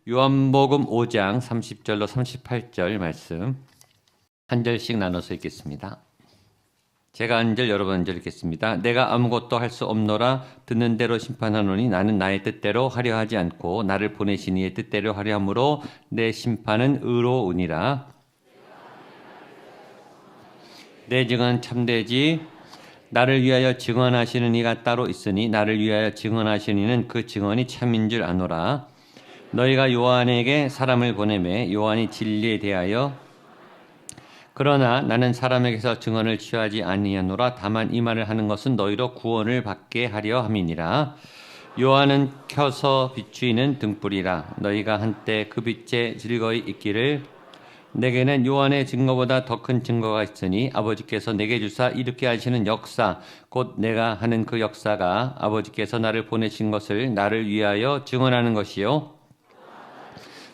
요한복음 5장 30절로 38절 말씀 한 절씩 나눠서 읽겠습니다. 제가 한 절, 여러분 한 절 읽겠습니다. 내가 아무것도 할 수 없노라. 듣는 대로 심판하노니 나는 나의 뜻대로 하려 하지 않고 나를 보내신 이의 뜻대로 하려 함으로 내 심판은 의로우니라. 내 증언은 참되지. 나를 위하여 증언하시는 이가 따로 있으니 나를 위하여 증언하시는 이는 그 증언이 참인 줄 아노라. 너희가 요한에게 사람을 보내매 요한이 진리에 대하여 그러나 나는 사람에게서 증언을 취하지 아니하노라. 다만 이 말을 하는 것은 너희로 구원을 받게 하려 함이니라. 요한은 켜서 비추이는 등불이라. 너희가 한때 그 빛에 즐거이 있기를. 내게는 요한의 증거보다 더 큰 증거가 있으니 아버지께서 내게 주사 이렇게 하시는 역사 곧 내가 하는 그 역사가 아버지께서 나를 보내신 것을 나를 위하여 증언하는 것이요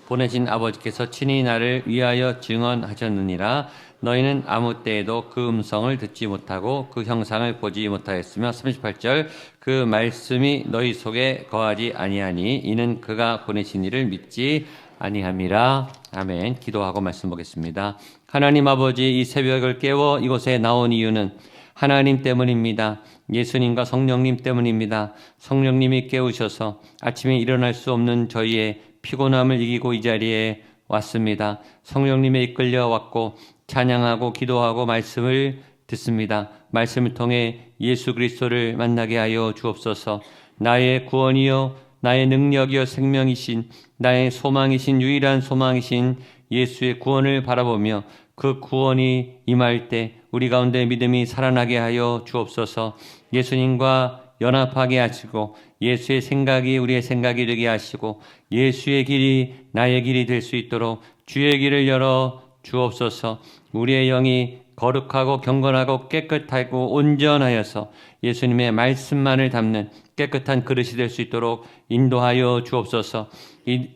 보내신 아버지께서 친히 나를 위하여 증언하셨느니라. 너희는 아무 때에도 그 음성을 듣지 못하고 그 형상을 보지 못하였으며 38절 그 말씀이 너희 속에 거하지 아니하니 이는 그가 보내신 이를 믿지 아니함이라. 아멘. 기도하고 말씀 보겠습니다. 하나님 아버지, 이 새벽을 깨워 이곳에 나온 이유는 하나님 때문입니다. 예수님과 성령님 때문입니다. 성령님이 깨우셔서 아침에 일어날 수 없는 저희의 피곤함을 이기고 이 자리에 왔습니다. 성령님에 이끌려 왔고 찬양하고 기도하고 말씀을 듣습니다. 말씀을 통해 예수 그리스도를 만나게 하여 주옵소서. 나의 구원이요 나의 능력이요 생명이신 나의 소망이신 유일한 소망이신 예수의 구원을 바라보며 그 구원이 임할 때 우리 가운데 믿음이 살아나게 하여 주옵소서. 예수님과 연합하게 하시고 예수의 생각이 우리의 생각이 되게 하시고 예수의 길이 나의 길이 될 수 있도록 주의 길을 열어 주옵소서. 우리의 영이 거룩하고 경건하고 깨끗하고 온전하여서 예수님의 말씀만을 담는 깨끗한 그릇이 될 수 있도록 인도하여 주옵소서.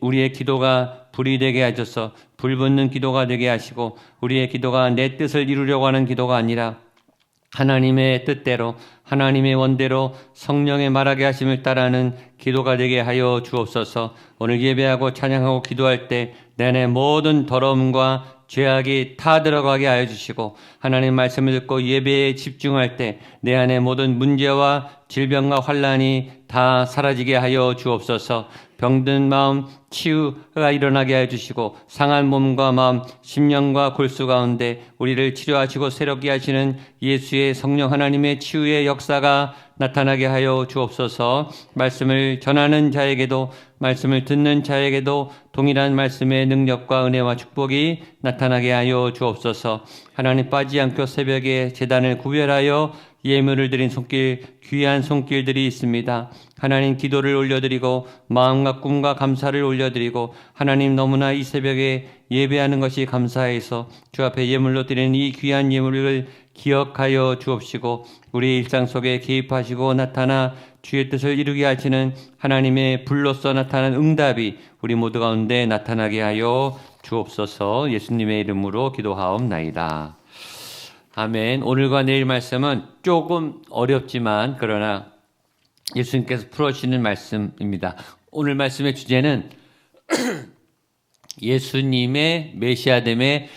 우리의 기도가 불이 되게 하셔서 불붙는 기도가 되게 하시고 우리의 기도가 내 뜻을 이루려고 하는 기도가 아니라 하나님의 뜻대로 하나님의 원대로 성령의 말하게 하심을 따르는 기도가 되게 하여 주옵소서. 오늘 예배하고 찬양하고 기도할 때 내 안에 모든 더러움과 죄악이 다 들어가게 하여 주시고 하나님 말씀을 듣고 예배에 집중할 때 내 안에 모든 문제와 질병과 환난이 다 사라지게 하여 주옵소서. 병든 마음 치유가 일어나게 하여 주시고 상한 몸과 마음 심령과 골수 가운데 우리를 치료하시고 새롭게 하시는 예수의 성령 하나님의 치유의 역사가 나타나게 하여 주옵소서. 말씀을 전하는 자에게도 말씀을 듣는 자에게도 동일한 말씀의 능력과 은혜와 축복이 나타나게 하여 주옵소서. 하나님 빠지지 않고 새벽에 제단을 구별하여 예물을 드린 손길 귀한 손길들이 있습니다. 하나님 기도를 올려드리고 마음과 꿈과 감사를 올려드리고 하나님 너무나 이 새벽에 예배하는 것이 감사해서 주 앞에 예물로 드리는 이 귀한 예물을 기억하여 주옵시고 우리 일상 속에 개입하시고 나타나 주의 뜻을 이루게 하시는 하나님의 불로서 나타난 응답이 우리 모두 가운데 나타나게 하여 주옵소서. 예수님의 이름으로 기도하옵나이다. 아멘. 오늘과 내일 말씀은 조금 어렵지만 그러나 예수님께서 풀어주시는 말씀입니다. 오늘 말씀의 주제는 예수님의 메시아됨의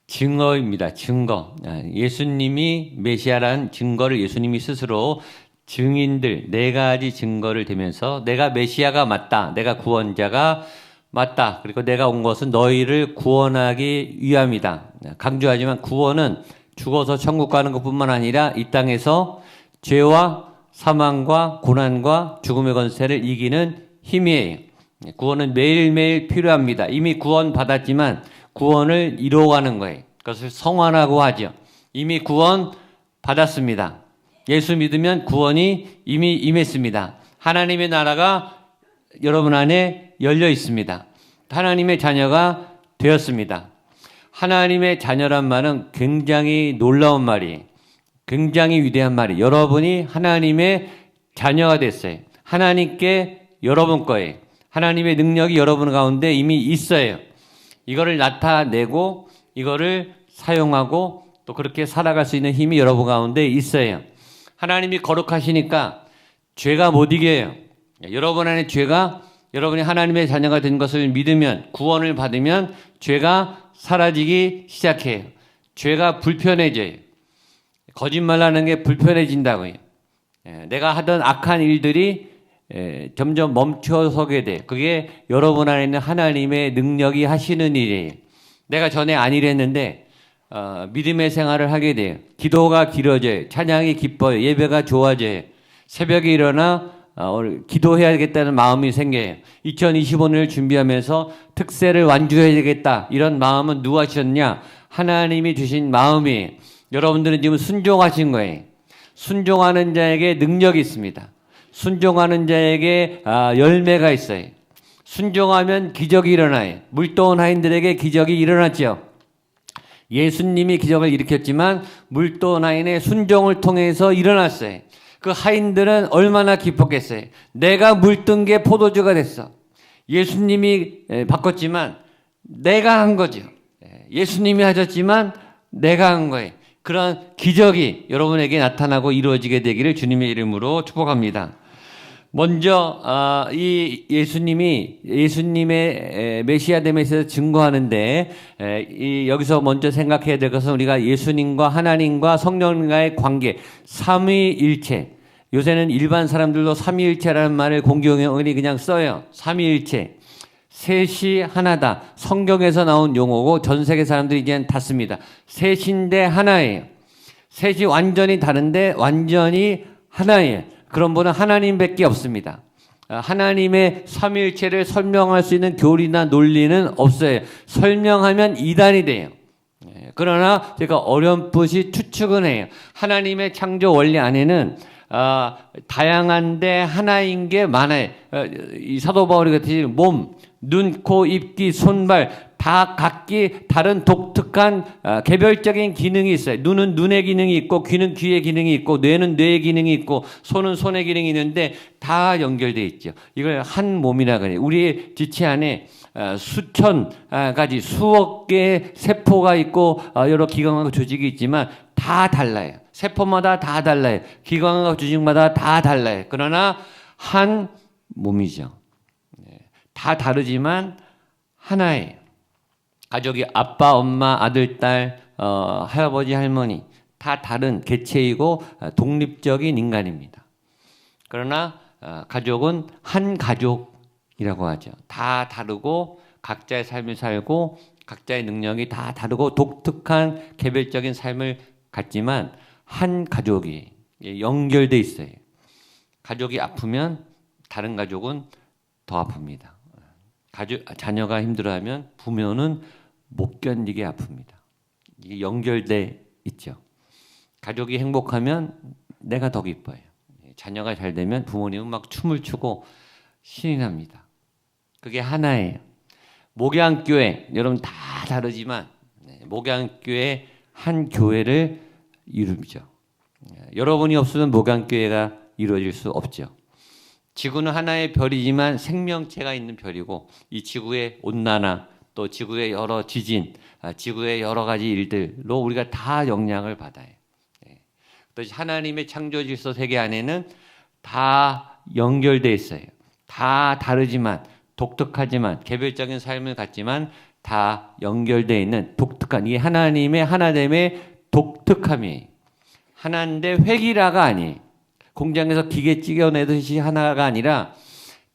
증거입니다. 증거. 예수님이 메시아라는 증거를 예수님이 스스로 증인들 네 가지 증거를 대면서 내가 메시아가 맞다. 내가 구원자가 맞다. 그리고 내가 온 것은 너희를 구원하기 위함이다. 강조하지만 구원은 죽어서 천국 가는 것뿐만 아니라 이 땅에서 죄와 사망과 고난과 죽음의 권세를 이기는 힘이에요. 구원은 매일매일 필요합니다. 이미 구원 받았지만 구원을 이루어가는 거예요. 그것을 성화라고 하죠. 이미 구원 받았습니다. 예수 믿으면 구원이 이미 임했습니다. 하나님의 나라가 여러분 안에 열려 있습니다. 하나님의 자녀가 되었습니다. 하나님의 자녀란 말은 굉장히 놀라운 말이에요. 굉장히 위대한 말이에요. 여러분이 하나님의 자녀가 됐어요. 하나님께 여러분 거예요. 하나님의 능력이 여러분 가운데 이미 있어요. 이거를 나타내고 이거를 사용하고 또 그렇게 살아갈 수 있는 힘이 여러분 가운데 있어요. 하나님이 거룩하시니까 죄가 못 이겨요. 여러분 안에 죄가 여러분이 하나님의 자녀가 된 것을 믿으면, 구원을 받으면 죄가 사라지기 시작해요. 죄가 불편해져요. 거짓말하는 게 불편해진다고요. 내가 하던 악한 일들이 점점 멈춰서게 돼. 그게 여러분 안에 있는 하나님의 능력이 하시는 일이에요. 내가 전에 안 이랬는데 믿음의 생활을 하게 돼요. 기도가 길어져요. 찬양이 기뻐요. 예배가 좋아져요. 새벽에 일어나 기도해야겠다는 마음이 생겨요. 2025년을 준비하면서 특세를 완주해야겠다. 이런 마음은 누가 하셨냐? 하나님이 주신 마음이에요. 여러분들은 지금 순종하신 거예요. 순종하는 자에게 능력이 있습니다. 순종하는 자에게 열매가 있어요. 순종하면 기적이 일어나요. 물도원 하인들에게 기적이 일어났죠. 예수님이 기적을 일으켰지만 물도원 하인의 순종을 통해서 일어났어요. 그 하인들은 얼마나 기뻤겠어요. 내가 물든 게 포도주가 됐어. 예수님이 바꿨지만 내가 한 거죠. 예수님이 하셨지만 내가 한 거예요. 그런 기적이 여러분에게 나타나고 이루어지게 되기를 주님의 이름으로 축복합니다. 먼저 이 예수님의 메시아됨에서 증거하는데 여기서 먼저 생각해야 될 것은 우리가 예수님과 하나님과 성령과의 관계, 삼위일체. 요새는 일반 사람들도 삼위일체라는 말을 공경원이 그냥 써요. 삼위일체. 셋이 하나다. 성경에서 나온 용어고 전 세계 사람들이 이제는 다 씁니다. 셋인데 하나예요. 셋이 완전히 다른데 완전히 하나예요. 그런 분은 하나님밖에 없습니다. 하나님의 삼위일체를 설명할 수 있는 교리나 논리는 없어요. 설명하면 이단이 돼요. 그러나 제가 어렴풋이 추측은 해요. 하나님의 창조 원리 안에는 다양한데 하나인 게 많아요. 이 사도 바울이 같이 몸, 눈, 코, 입, 귀, 손발 다 각기 다른 독특한 개별적인 기능이 있어요. 눈은 눈의 기능이 있고 귀는 귀의 기능이 있고 뇌는 뇌의 기능이 있고 손은 손의 기능이 있는데 다 연결되어 있죠. 이걸 한 몸이라 그래요. 우리의 지체 안에 수천 가지 수억 개의 세포가 있고 여러 기관과 조직이 있지만 다 달라요. 세포마다 다 달라요. 기관과 조직마다 다 달라요. 그러나 한 몸이죠. 다 다르지만 하나예요. 가족이 아빠, 엄마, 아들, 딸, 할아버지, 할머니 다 다른 개체이고 독립적인 인간입니다. 그러나 가족은 한 가족이라고 하죠. 다 다르고 각자의 삶을 살고 각자의 능력이 다 다르고 독특한 개별적인 삶을 갖지만 한 가족이 연결돼 있어요. 가족이 아프면 다른 가족은 더 아픕니다. 자녀가 힘들어하면 부모는 못 견디게 아픕니다. 이게 연결돼 있죠. 가족이 행복하면 내가 더 기뻐요. 자녀가 잘 되면 부모님은 막 춤을 추고 신이 납니다. 그게 하나예요. 목양교회, 여러분 다 다르지만 목양교회 한 교회를 이루죠. 여러분이 없으면 목양교회가 이루어질 수 없죠. 지구는 하나의 별이지만 생명체가 있는 별이고 이 지구의 온난화 또 지구의 여러 지진, 지구의 여러 가지 일들로 우리가 다 영향을 받아요. 또 하나님의 창조 질서 세계 안에는 다 연결되어 있어요. 다 다르지만 독특하지만 개별적인 삶을 갖지만 다 연결되어 있는 독특한 이 하나님의 하나됨의 독특함이에요. 하나인데 획일화가 아니에요. 공장에서 기계 찍어내듯이 하나가 아니라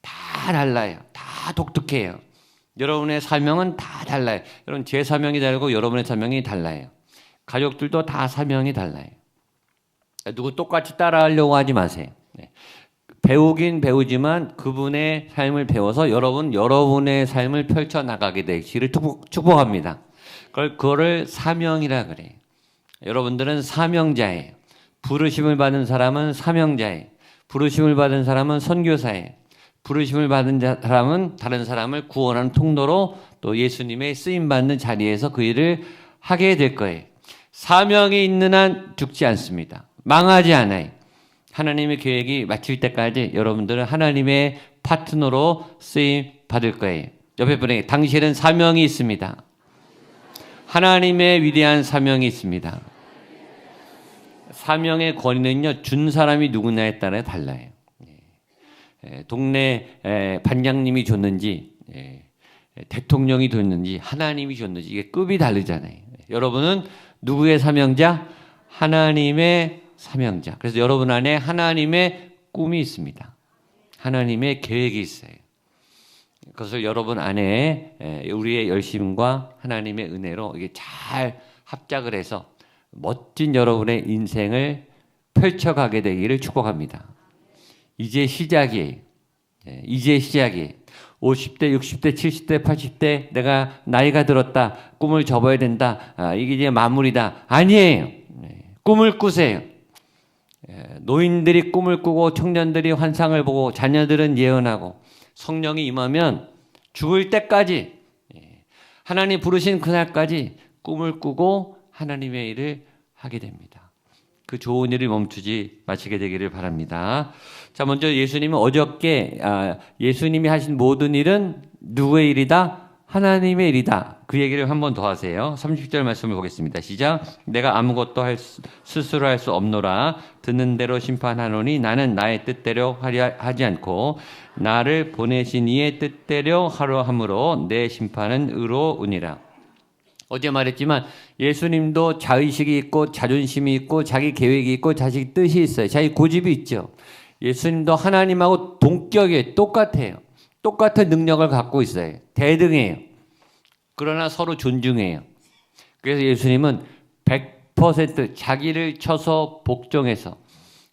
다 달라요. 다 독특해요. 여러분의 사명은 다 달라요. 여러분 제 사명이 다르고 여러분의 사명이 달라요. 가족들도 다 사명이 달라요. 누구 똑같이 따라하려고 하지 마세요. 배우긴 배우지만 그분의 삶을 배워서 여러분의 삶을 펼쳐나가게 되기를 축복합니다. 그거를 사명이라 그래요. 여러분들은 사명자예요. 부르심을 받은 사람은 사명자예요. 부르심을 받은 사람은 선교사예요. 부르심을 받은 사람은 다른 사람을 구원하는 통로로 또 예수님의 쓰임받는 자리에서 그 일을 하게 될 거예요. 사명이 있는 한 죽지 않습니다. 망하지 않아요. 하나님의 계획이 마칠 때까지 여러분들은 하나님의 파트너로 쓰임받을 거예요. 옆에 분에게 당신은 사명이 있습니다. 하나님의 위대한 사명이 있습니다. 사명의 권위는요, 준 사람이 누구냐에 따라 달라요. 동네 반장님이 줬는지 대통령이 줬는지 하나님이 줬는지 이게 급이 다르잖아요. 여러분은 누구의 사명자? 하나님의 사명자. 그래서 여러분 안에 하나님의 꿈이 있습니다. 하나님의 계획이 있어요. 그것을 여러분 안에 우리의 열심과 하나님의 은혜로 이게 잘 합작을 해서 멋진 여러분의 인생을 펼쳐가게 되기를 축복합니다. 이제 시작이에요. 이제 시작이에요. 50대, 60대, 70대, 80대 내가 나이가 들었다. 꿈을 접어야 된다. 이게 이제 마무리다. 아니에요. 꿈을 꾸세요. 노인들이 꿈을 꾸고 청년들이 환상을 보고 자녀들은 예언하고 성령이 임하면 죽을 때까지 하나님 부르신 그날까지 꿈을 꾸고 하나님의 일을 하게 됩니다. 그 좋은 일을 멈추지 마시게 되기를 바랍니다. 자, 먼저 예수님은 어저께 예수님이 하신 모든 일은 누구의 일이다? 하나님의 일이다. 그 얘기를 한 번 더 하세요. 30절 말씀을 보겠습니다. 시작. 내가 아무것도 스스로 할 수 없노라. 듣는 대로 심판하노니 나는 나의 뜻대로 하려 하지 않고 나를 보내신 이의 뜻대로 하려 함으로 내 심판은 의로우니라. 어제 말했지만 예수님도 자의식이 있고 자존심이 있고 자기 계획이 있고 자기 뜻이 있어요. 자기 고집이 있죠. 예수님도 하나님하고 동격이에요. 똑같아요. 똑같은 능력을 갖고 있어요. 대등해요. 그러나 서로 존중해요. 그래서 예수님은 100% 자기를 쳐서 복종해서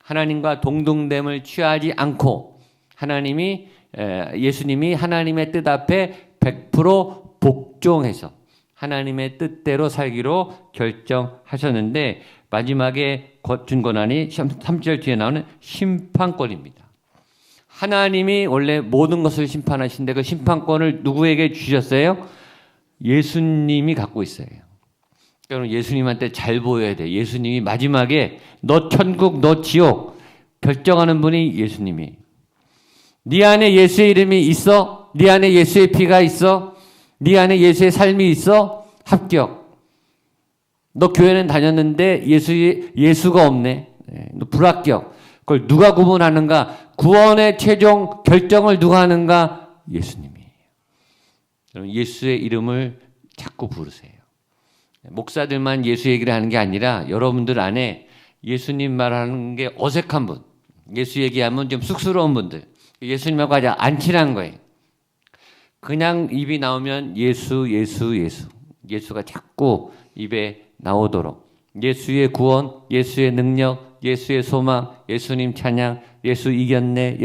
하나님과 동등됨을 취하지 않고 예수님이 하나님의 뜻 앞에 100% 복종해서 하나님의 뜻대로 살기로 결정하셨는데 마지막에 준 권한이 3절 뒤에 나오는 심판권입니다. 하나님이 원래 모든 것을 심판하신데 그 심판권을 누구에게 주셨어요? 예수님이 갖고 있어요. 여러분 예수님한테 잘 보여야 돼요. 예수님이 마지막에 너 천국 너 지옥 결정하는 분이 예수님이에요. 네 안에 예수의 이름이 있어? 네 안에 예수의 피가 있어? 네 안에 예수의 삶이 있어? 합격. 너 교회는 다녔는데 예수가 없네. 너 불합격. 그걸 누가 구분하는가? 구원의 최종 결정을 누가 하는가? 예수님이에요. 여러분 예수의 이름을 자꾸 부르세요. 목사들만 예수 얘기를 하는 게 아니라 여러분들 안에 예수님 말하는 게 어색한 분, 예수 얘기하면 좀 쑥스러운 분들, 예수님하고 아주 안 친한 거예요. 그냥 입이 나오면 예수가 자꾸 입에 나오도록 예수의 구원, 예수의 능력, 예수의 소망, 예수님 찬양, 예수 이겼네.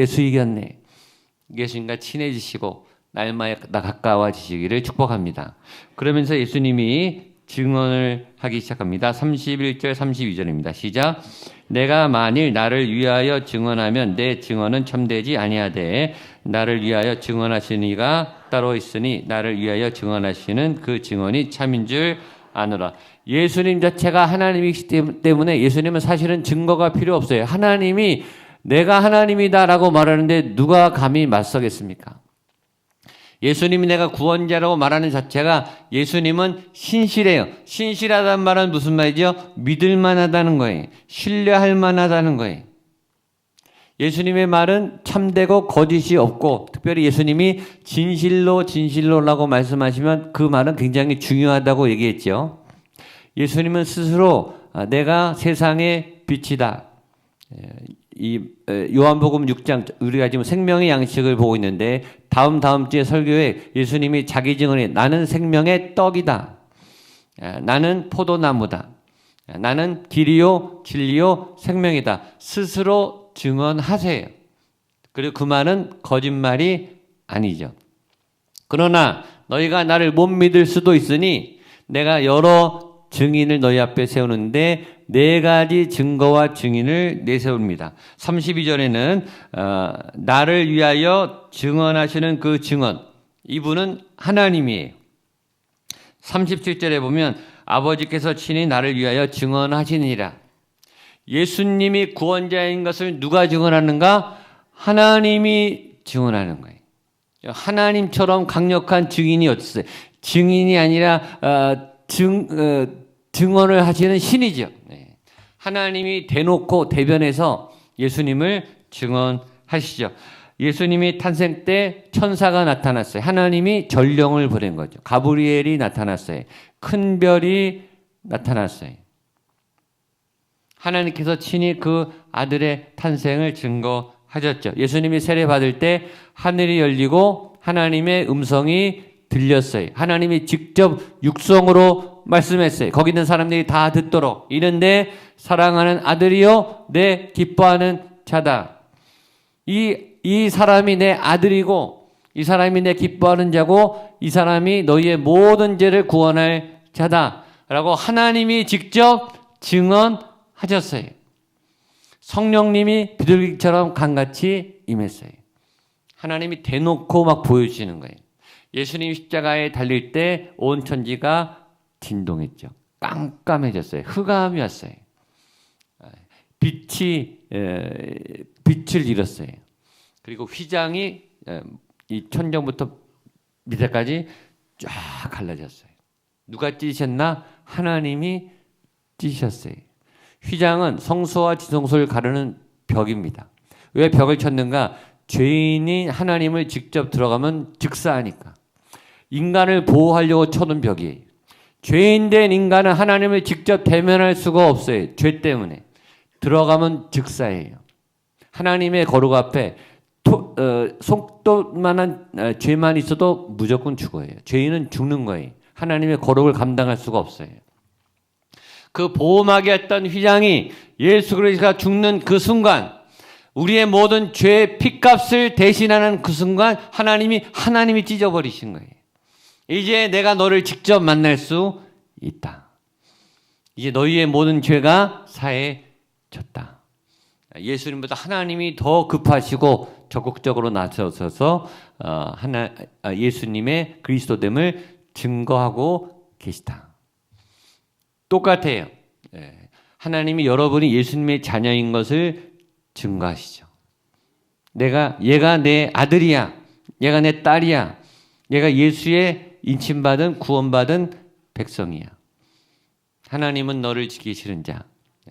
예수님과 친해지시고 날마다 가까워지시기를 축복합니다. 그러면서 예수님이 증언을 하기 시작합니다. 31절 32절입니다. 시작. 내가 만일 나를 위하여 증언하면 내 증언은 참되지 아니하되 나를 위하여 증언하시는 이가 따로 있으니 나를 위하여 증언하시는 그 증언이 참인 줄 아노라. 예수님 자체가 하나님이기 때문에 예수님은 사실은 증거가 필요 없어요. 하나님이 내가 하나님이다라고 말하는데 누가 감히 맞서겠습니까? 예수님이 내가 구원자라고 말하는 자체가 예수님은 신실해요. 신실하다는 말은 무슨 말이죠? 믿을 만하다는 거예요. 신뢰할 만하다는 거예요. 예수님의 말은 참되고 거짓이 없고 특별히 예수님이 진실로라고 말씀하시면 그 말은 굉장히 중요하다고 얘기했죠. 예수님은 스스로 내가 세상의 빛이다. 이 요한복음 6장 우리가 지금 생명의 양식을 보고 있는데 다음 주에 설교에 예수님이 자기 증언에 나는 생명의 떡이다. 나는 포도나무다. 나는 길이요 진리요 생명이다. 스스로 증언하세요. 그리고 그 말은 거짓말이 아니죠. 그러나 너희가 나를 못 믿을 수도 있으니 내가 여러 증인을 너희 앞에 세우는데 4가지 증거와 증인을 내세웁니다. 32절에는 나를 위하여 증언하시는 그 증언, 이분은 하나님이에요. 37절에 보면 아버지께서 친히 나를 위하여 증언하시니라. 예수님이 구원자인 것을 누가 증언하는가? 하나님이 증언하는 거예요. 하나님처럼 강력한 증인이 어디 있어요? 증인이 아니라 증언을 하시는 신이죠. 하나님이 대놓고 대변해서 예수님을 증언하시죠. 예수님이 탄생 때 천사가 나타났어요. 하나님이 전령을 보낸 거죠. 가브리엘이 나타났어요. 큰 별이 나타났어요. 하나님께서 친히 그 아들의 탄생을 증거하셨죠. 예수님이 세례 받을 때 하늘이 열리고 하나님의 음성이 들렸어요. 하나님이 직접 육성으로 말씀했어요. 거기 있는 사람들이 다 듣도록. 이른데 사랑하는 아들이요 내 기뻐하는 자다. 이 사람이 내 아들이고 이 사람이 내 기뻐하는 자고 이 사람이 너희의 모든 죄를 구원할 자다라고 하나님이 직접 증언하셨어요. 성령님이 비둘기처럼 강같이 임했어요. 하나님이 대놓고 막 보여주시는 거예요. 예수님이 십자가에 달릴 때 온 천지가 진동했죠. 깜깜해졌어요. 흑암이 왔어요. 빛을 잃었어요. 그리고 휘장이 이 천정부터 밑에까지 쫙 갈라졌어요. 누가 찢으셨나? 하나님이 찢으셨어요. 휘장은 성소와 지성소를 가르는 벽입니다. 왜 벽을 쳤는가? 죄인이 하나님을 직접 들어가면 즉사하니까. 인간을 보호하려고 쳐놓은 벽이에요. 죄인 된 인간은 하나님을 직접 대면할 수가 없어요. 죄 때문에. 들어가면 즉사예요. 하나님의 거룩 앞에 손톱만한 죄만 있어도 무조건 죽어요. 죄인은 죽는 거예요. 하나님의 거룩을 감당할 수가 없어요. 그 보호막이 했던 휘장이 예수 그리스도가 죽는 그 순간, 우리의 모든 죄의 핏값을 대신하는 그 순간 하나님이 찢어버리신 거예요. 이제 내가 너를 직접 만날 수 있다. 이제 너희의 모든 죄가 사해졌다. 예수님보다 하나님이 더 급하시고 적극적으로 나서셔서 예수님의 그리스도됨을 증거하고 계시다. 똑같아요. 하나님이 여러분이 예수님의 자녀인 것을 증거하시죠. 얘가 내 아들이야. 얘가 내 딸이야. 얘가 예수의 인침받은 구원받은 백성이야. 하나님은 너를 지키시는 자.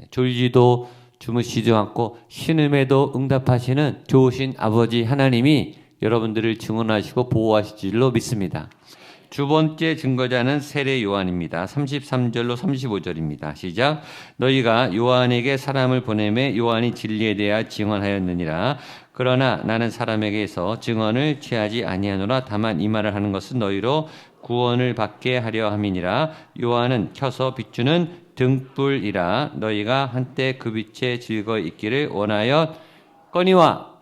졸지도 주무시지도 않고 신음에도 응답하시는 좋으신 아버지 하나님이 여러분들을 증언하시고 보호하실 줄로 믿습니다. 두 번째 증거자는 세례 요한입니다. 33절로 35절입니다. 시작. 너희가 요한에게 사람을 보내매 요한이 진리에 대하여 증언하였느니라. 그러나 나는 사람에게서 증언을 취하지 아니하노라. 다만 이 말을 하는 것은 너희로 구원을 받게 하려 함이니라. 요한은 켜서 비추는 등불이라. 너희가 한때 그 빛에 즐거이 있기를 원하였거니와.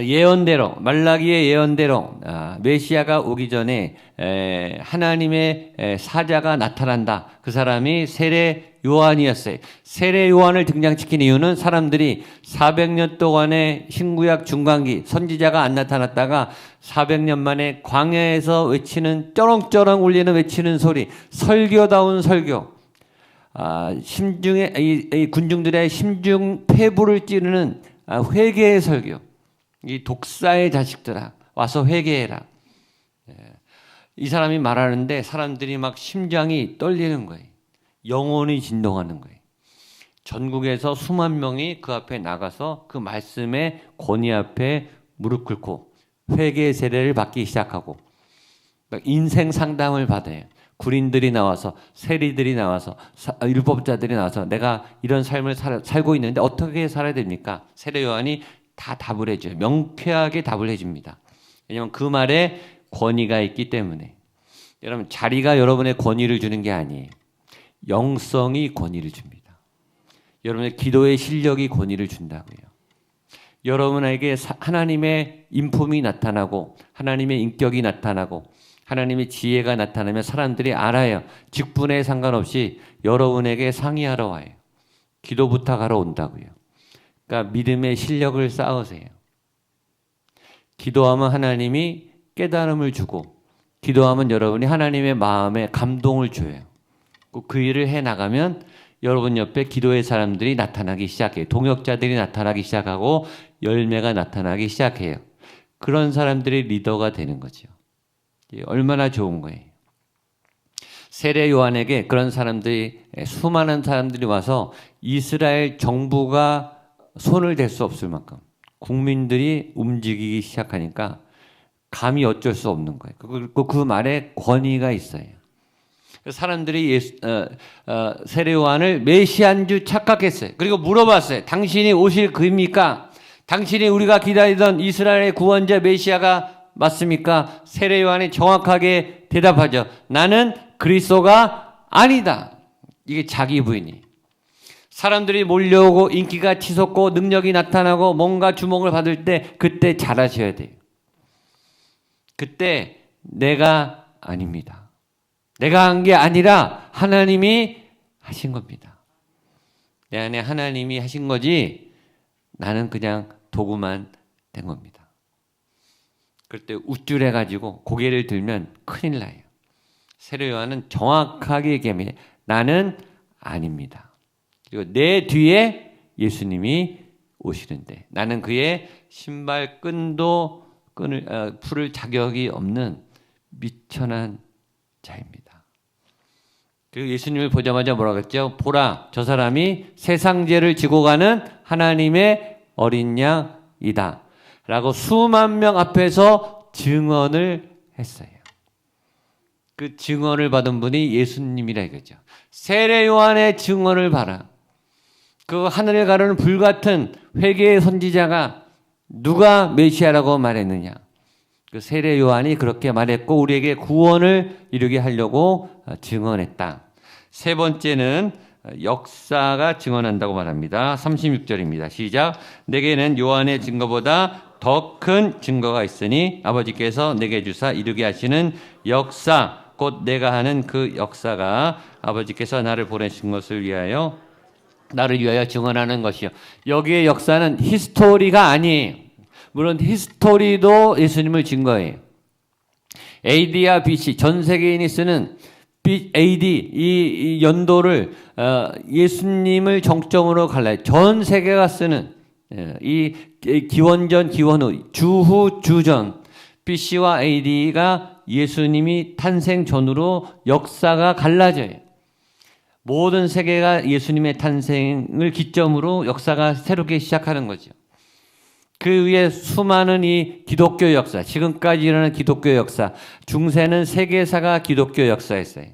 예언대로, 말라기의 예언대로 메시아가 오기 전에 하나님의 사자가 나타난다. 그 사람이 세례 요한이었어요. 세례 요한을 등장시킨 이유는 사람들이 400년 동안의 신구약 중간기 선지자가 안 나타났다가 400년 만에 광야에서 외치는 쩌렁쩌렁 울리는 외치는 소리, 설교다운 설교, 심중에 이 군중들의 심중 폐부를 찌르는 회개의 설교. 이 독사의 자식들아 와서 회개해라. 이 사람이 말하는데 사람들이 막 심장이 떨리는 거예요. 영혼이 진동하는 거예요. 전국에서 수만 명이 그 앞에 나가서 그 말씀의 권위 앞에 무릎 꿇고 회개 세례를 받기 시작하고 인생 상담을 받아요. 군인들이 나와서 세리들이 나와서 율법자들이 나와서 내가 이런 삶을 살고 있는데 어떻게 살아야 됩니까? 세례 요한이 다 답을 해줘요. 명쾌하게 답을 해줍니다. 왜냐하면 그 말에 권위가 있기 때문에. 여러분, 자리가 여러분의 권위를 주는 게 아니에요. 영성이 권위를 줍니다. 여러분의 기도의 실력이 권위를 준다고요. 여러분에게 하나님의 인품이 나타나고 하나님의 인격이 나타나고 하나님의 지혜가 나타나면 사람들이 알아요. 직분에 상관없이 여러분에게 상의하러 와요. 기도 부탁하러 온다고요. 그러니까 믿음의 실력을 쌓으세요. 기도하면 하나님이 깨달음을 주고 기도하면 여러분이 하나님의 마음에 감동을 줘요. 그 일을 해나가면 여러분 옆에 기도의 사람들이 나타나기 시작해요. 동역자들이 나타나기 시작하고 열매가 나타나기 시작해요. 그런 사람들이 리더가 되는 거죠. 얼마나 좋은 거예요. 세례 요한에게 그런 사람들이 수많은 사람들이 와서 이스라엘 정부가 손을 댈 수 없을 만큼 국민들이 움직이기 시작하니까 감히 어쩔 수 없는 거예요. 그리고 그 말에 권위가 있어요. 사람들이 세례 요한을 메시아인 줄 착각했어요. 그리고 물어봤어요. 당신이 오실 그입니까? 당신이 우리가 기다리던 이스라엘의 구원자 메시아가 맞습니까? 세례 요한이 정확하게 대답하죠. 나는 그리스도가 아니다. 이게 자기 부인이. 사람들이 몰려오고 인기가 치솟고 능력이 나타나고 뭔가 주목을 받을 때 그때 잘하셔야 돼요. 그때 내가 아닙니다. 내가 한 게 아니라 하나님이 하신 겁니다. 내 안에 하나님이 하신 거지 나는 그냥 도구만 된 겁니다. 그럴 때 우쭐해가지고 고개를 들면 큰일 나요. 세례 요한은 정확하게 얘기합니다. 나는 아닙니다. 그리고 내 뒤에 예수님이 오시는데 나는 그의 신발 끈도 풀을 자격이 없는 미천한 자입니다. 그리고 예수님을 보자마자 뭐라고 했죠? 보라, 저 사람이 세상 죄를 지고 가는 하나님의 어린 양이다 라고 수만 명 앞에서 증언을 했어요. 그 증언을 받은 분이 예수님이라 이거죠. 세례 요한의 증언을 봐라. 그 하늘을 가르는 불같은 회개의 선지자가 누가 메시아라고 말했느냐. 그 세례 요한이 그렇게 말했고 우리에게 구원을 이루게 하려고 증언했다. 세 번째는 역사가 증언한다고 말합니다. 36절입니다. 시작. 내게는 요한의 증거보다 더 큰 증거가 있으니 아버지께서 내게 주사 이루게 하시는 역사 곧 내가 하는 그 역사가 아버지께서 나를 보내신 것을 위하여 나를 위하여 증언하는 것이요. 여기의 역사는 히스토리가 아니에요. 물론 히스토리도 예수님을 증거해요. AD와 BC 전 세계인이 쓰는 AD 이 연도를 예수님을 정점으로 갈라요. 전 세계가 쓰는 이 기원전 기원후 주후 주전 BC와 AD가 예수님이 탄생 전후로 역사가 갈라져요. 모든 세계가 예수님의 탄생을 기점으로 역사가 새롭게 시작하는 거죠. 그 위에 수많은 이 기독교 역사, 지금까지 일어나는 기독교 역사, 중세는 세계사가 기독교 역사였어요.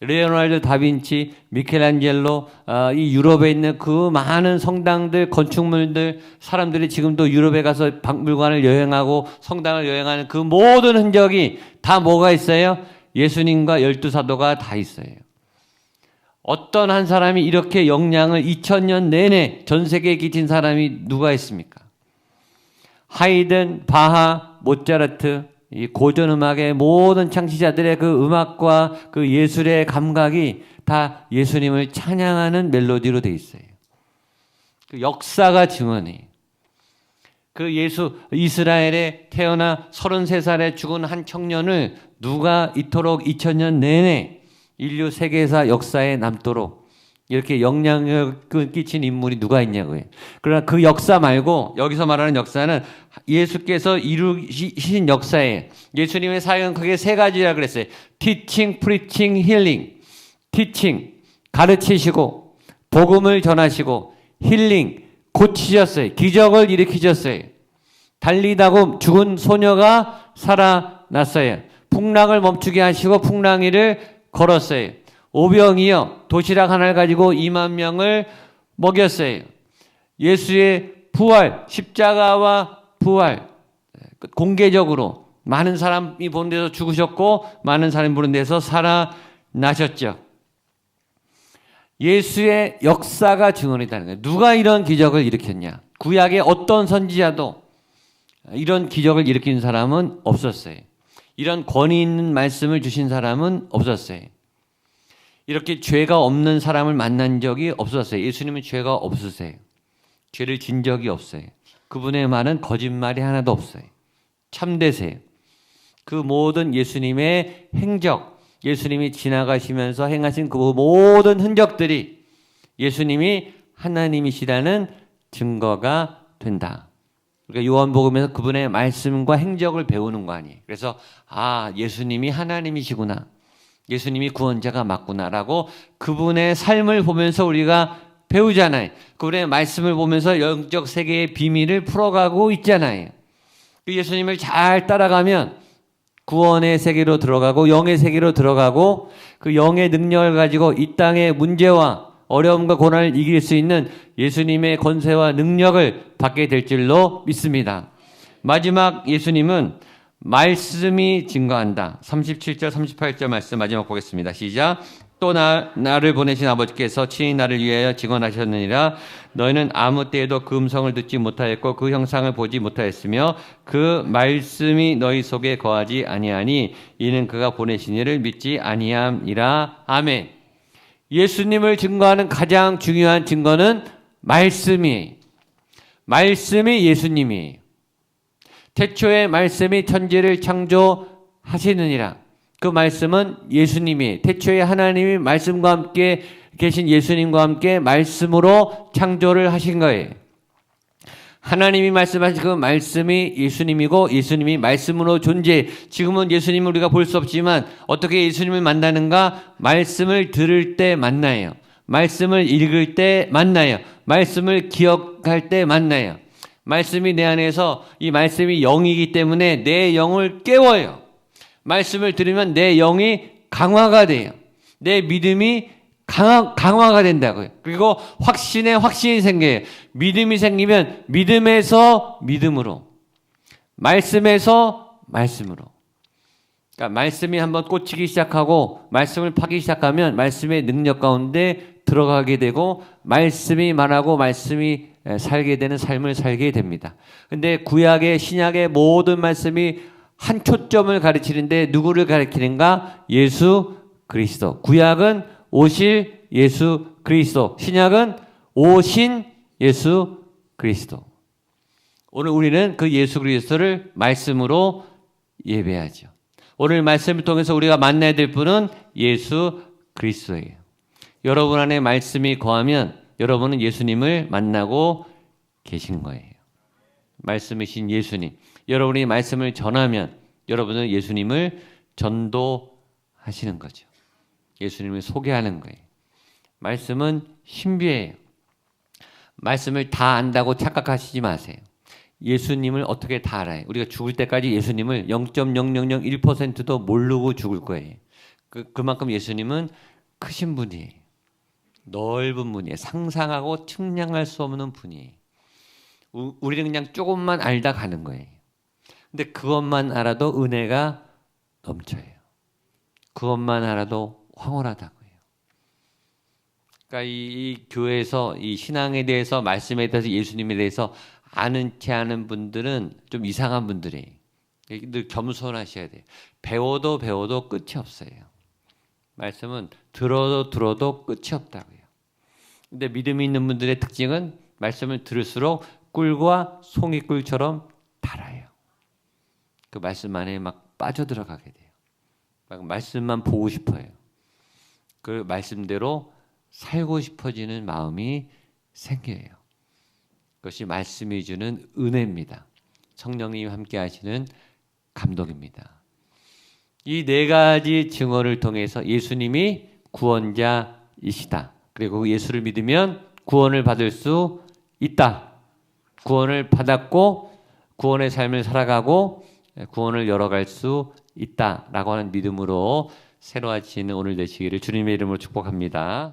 레오나르도 다빈치, 미켈란젤로, 이 유럽에 있는 그 많은 성당들, 건축물들, 사람들이 지금도 유럽에 가서 박물관을 여행하고 성당을 여행하는 그 모든 흔적이 다 뭐가 있어요? 예수님과 12사도가 다 있어요. 어떤 한 사람이 이렇게 영향을 2000년 내내 전 세계에 끼친 사람이 누가 있습니까? 하이든, 바하, 모차르트, 이 고전 음악의 모든 창시자들의 그 음악과 그 예술의 감각이 다 예수님을 찬양하는 멜로디로 돼 있어요. 그 역사가 증언해. 그 이스라엘에 태어나 33살에 죽은 한 청년을 누가 이토록 2000년 내내 인류 세계사 역사에 남도록 이렇게 영향력을 끼친 인물이 누가 있냐고요. 그러나 그 역사 말고 여기서 말하는 역사는 예수께서 이루신 역사예요. 예수님의 사역은 크게 세 가지라 그랬어요. Teaching, Preaching, Healing. Teaching, 가르치시고 복음을 전하시고 힐링, 고치셨어요. 기적을 일으키셨어요. 달리다고 죽은 소녀가 살아났어요. 풍랑을 멈추게 하시고 풍랑 위를 걸었어요. 오병이어 도시락 하나를 가지고 2만 명을 먹였어요. 예수의 부활, 십자가와 부활, 공개적으로 많은 사람이 보는 데서 죽으셨고 많은 사람이 보는 데서 살아나셨죠. 예수의 역사가 증언이라는 거예요. 누가 이런 기적을 일으켰냐? 구약의 어떤 선지자도 이런 기적을 일으킨 사람은 없었어요. 이런 권위 있는 말씀을 주신 사람은 없었어요. 이렇게 죄가 없는 사람을 만난 적이 없었어요. 예수님은 죄가 없으세요. 죄를 진 적이 없어요. 그분의 말은 거짓말이 하나도 없어요. 참되세요. 그 모든 예수님의 행적, 예수님이 지나가시면서 행하신 그 모든 흔적들이 예수님이 하나님이시라는 증거가 된다. 그러니까 요한복음에서 그분의 말씀과 행적을 배우는 거 아니에요. 그래서 예수님이 하나님이시구나. 예수님이 구원자가 맞구나라고 그분의 삶을 보면서 우리가 배우잖아요. 우리의 말씀을 보면서 영적 세계의 비밀을 풀어가고 있잖아요. 예수님을 잘 따라가면 구원의 세계로 들어가고 영의 세계로 들어가고 그 영의 능력을 가지고 이 땅의 문제와 어려움과 고난을 이길 수 있는 예수님의 권세와 능력을 받게 될 줄로 믿습니다. 마지막 예수님은 말씀이 증거한다. 37절 38절 말씀 마지막 보겠습니다. 시작. 또 나를 보내신 아버지께서 친히 나를 위하여 증언하셨느니라. 너희는 아무 때에도 그 음성을 듣지 못하였고 그 형상을 보지 못하였으며 그 말씀이 너희 속에 거하지 아니하니 이는 그가 보내신 이를 믿지 아니함이라. 아멘. 예수님을 증거하는 가장 중요한 증거는 말씀이에요. 말씀이 예수님이에요. 태초에 말씀이 천지를 창조하시느니라. 그 말씀은 예수님이 태초에 하나님이 말씀과 함께 계신 예수님과 함께 말씀으로 창조를 하신 거예요. 하나님이 말씀하신 그 말씀이 예수님이고 예수님이 말씀으로 존재해. 지금은 예수님을 우리가 볼 수 없지만 어떻게 예수님을 만나는가? 말씀을 들을 때 만나요. 말씀을 읽을 때 만나요. 말씀을 기억할 때 만나요. 말씀이 내 안에서 이 말씀이 영이기 때문에 내 영을 깨워요. 말씀을 들으면 내 영이 강화가 돼요. 내 믿음이 강화가 된다고요. 그리고 확신이 생겨요. 믿음이 생기면 믿음에서 믿음으로, 말씀에서 말씀으로. 그러니까 말씀이 한번 꽂히기 시작하고 말씀을 파기 시작하면 말씀의 능력 가운데 들어가게 되고 말씀이 말하고 말씀이 살게 되는 삶을 살게 됩니다. 근데 구약의 신약의 모든 말씀이 한 초점을 가르치는데 누구를 가리키는가? 예수 그리스도. 구약은 오실 예수 그리스도. 신약은 오신 예수 그리스도. 오늘 우리는 그 예수 그리스도를 말씀으로 예배하죠. 오늘 말씀을 통해서 우리가 만나야 될 분은 예수 그리스도예요. 여러분 안에 말씀이 거하면 여러분은 예수님을 만나고 계신 거예요. 말씀이신 예수님. 여러분이 말씀을 전하면 여러분은 예수님을 전도하시는 거죠. 예수님을 소개하는 거예요. 말씀은 신비해요. 말씀을 다 안다고 착각하시지 마세요. 예수님을 어떻게 다 알아요? 우리가 죽을 때까지 예수님을 0.0001%도 모르고 죽을 거예요. 그만큼 예수님은 크신 분이에요. 넓은 분이에요. 상상하고 측량할 수 없는 분이에요. 우리는 그냥 조금만 알다 가는 거예요. 근데 그것만 알아도 은혜가 넘쳐요. 그것만 알아도 황홀하다고요. 그러니까 이 교회에서 이 신앙에 대해서, 말씀에 대해서, 예수님에 대해서 아는 채 아는 분들은 좀 이상한 분들이에요. 늘 겸손하셔야 돼요. 배워도 끝이 없어요. 말씀은 들어도 끝이 없다고요. 근데 믿음이 있는 분들의 특징은 말씀을 들을수록 꿀과 송이꿀처럼 달아요. 그 말씀 안에 막 빠져들어가게 돼요. 막 말씀만 보고 싶어요. 그 말씀대로 살고 싶어지는 마음이 생겨요. 그것이 말씀이 주는 은혜입니다. 성령님이 함께 하시는 감동입니다. 이 네 가지 증언을 통해서 예수님이 구원자이시다. 그리고 예수를 믿으면 구원을 받을 수 있다. 구원을 받았고 구원의 삶을 살아가고 구원을 열어갈 수 있다라고 하는 믿음으로 새로워지는 오늘 되시기를 주님의 이름으로 축복합니다.